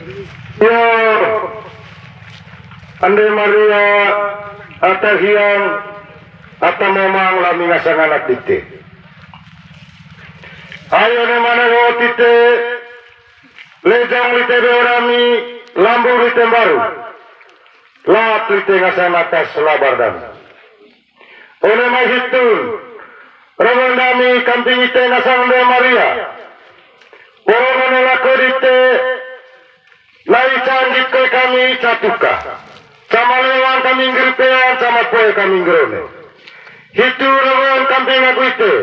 Ya, Ande Maria atahiang atau memang lami ngasang anak dite. Ayo ne mana tite lejang lite beorami lambu lite baru. Lat lite ngasang atas labardan. One mahitun rawandami kamping ite ngasang Ande Maria. Orang lako dite lai canggit ke kami catuka. Sama lewang kami ngeripean sama poe kami ngerone. Hitu rawan kamping aku ite.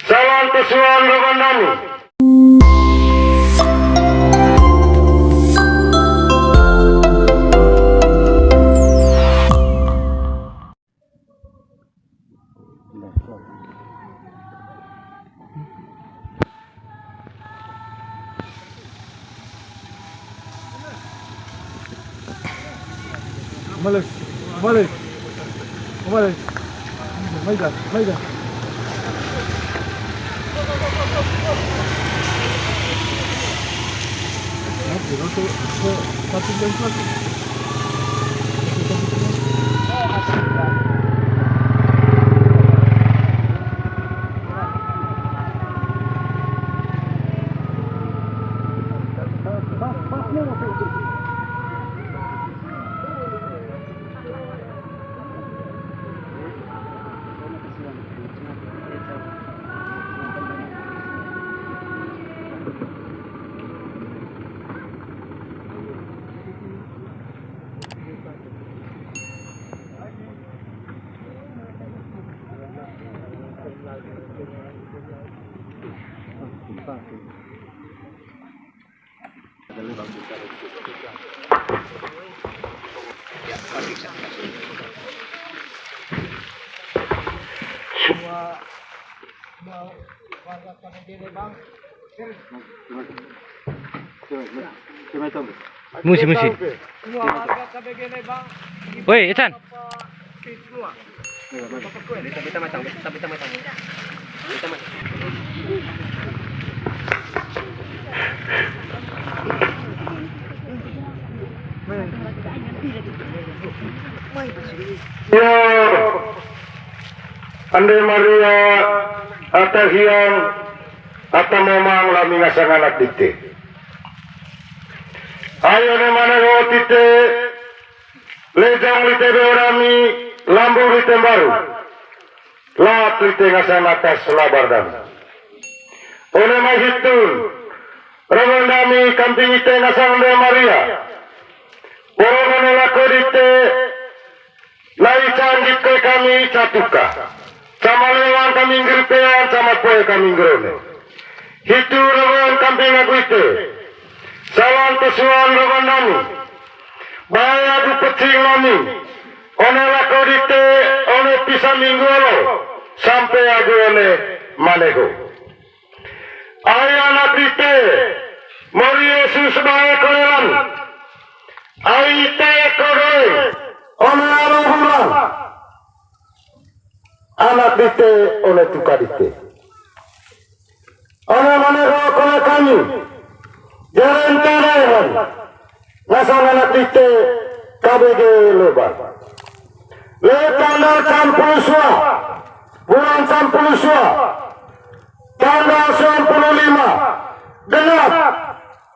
Salam pesuan rawan nami. Balik, balik, balik, Maidan, Maidan. Musi. Woi, Ican. Ya, Ande Maria atahiang atau memang lami ngasang anak dite. Ayo ne mana tite lejang lite beorami lambu lite baru. Lat lite ngasang atas labardan. One mahitun rawandami kamping ite ngasang Ande Maria. Orang lako dite lai canggit ke kami catuka. Sama lewang kami ngeripean sama poe kami ngerone. Hitu rawan kamping aku ite. Salam pesuan rawan nami. Bahaya du pecing nami. One lako dite one pisah minggu lo. Sampai aku one maneho. Ayah anak dite. Mori Yesus bahaya kolelan. Aite kore. One aluhuran. Anak dite oleh tuka dite. Ona maneho kole kami. Jalan tarayan. Ngasang anak dite KBG lebar. Tanggal campur sua. Bulan campur sua. Tanggal 95. Genap.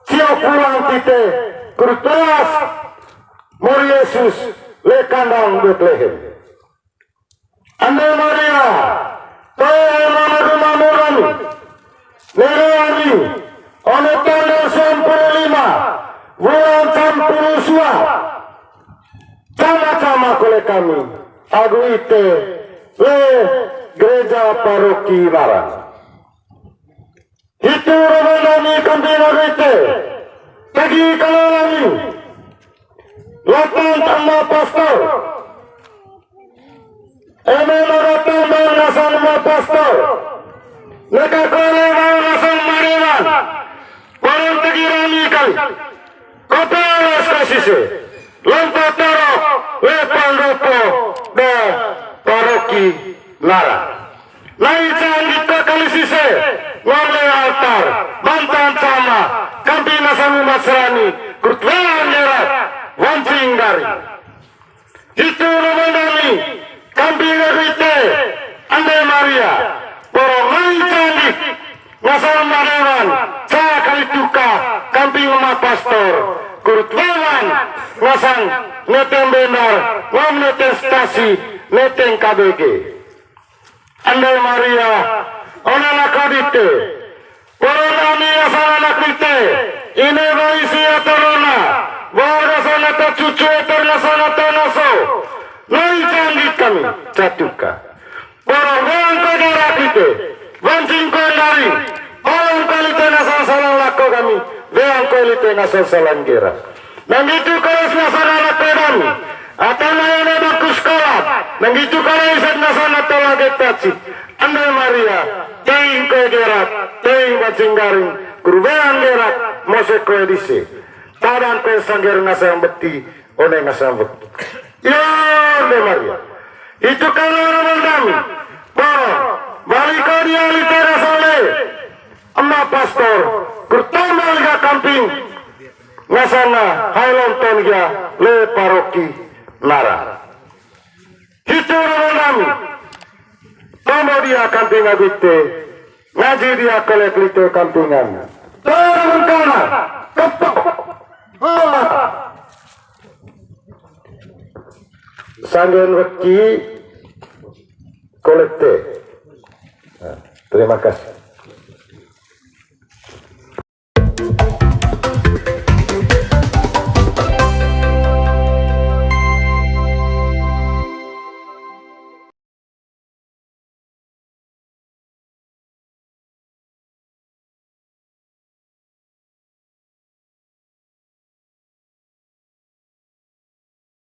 Cio pulang dite. Kurteas. Mori Yesus. Le kandang Betlehem. Ande Maria, toh mana rumah murani, nerani, ono tanggal 95, bulan campur sua, sama-sama kole kami, agu ite, le gereja paroki Larang. Itu romanani kampung agu ite, pergi kalau lagi, lapan tambah pastor. Emenorotan mau ngasang mau pastor. Neka kole mau ngasang mariman. Orang tegirani kali. Kota alas kasise. Lompat taro. Lepan rupo. Da paroki Larang. Lai canggih ke kali sise, ngole altar, bantan sama, kampina sami masrani, kurtwean gerak, wancing dari. Itu rumandani, kampina rite, ande Maria, porong lai canggih, ngasal marewan, saya kali tuka, kamping emak pastor, kurtwean, ngasang, neteng benar, ngom neteng stasi, neteng KBG. Andai Maria, ona nakadite, corona ni asal anak dite, ini baisi atorona, warga sana ta cucu eterna sana ta naso, nai canggih kami, catuka. Orang kau darah dite, wancing kau dari, orang kali tena salang lako kami, beang kau lite nasal salang gera. Dan itu kalau suasana anak kami, atau naya bagus sekolah, dan itu kalau isat nasana tolak etaci, andai Maria, teing kau gerak, teing bacing garing, kurubean gerak, mose kau edisi, tadan kau sangger nasang beti, one nasang beti. Ya, andai Maria, itu kalau orang kami, bahwa balik kau dia litera sole, emak pastor, kurtama liga kamping, ngasana Highland Tonga le paroki Nara. Itu orang kami. Tomo dia kamping agite, ngaji dia kolek-lite kampingan. Turun kanan, ketok, sanggen weki kolekte. Terima kasih.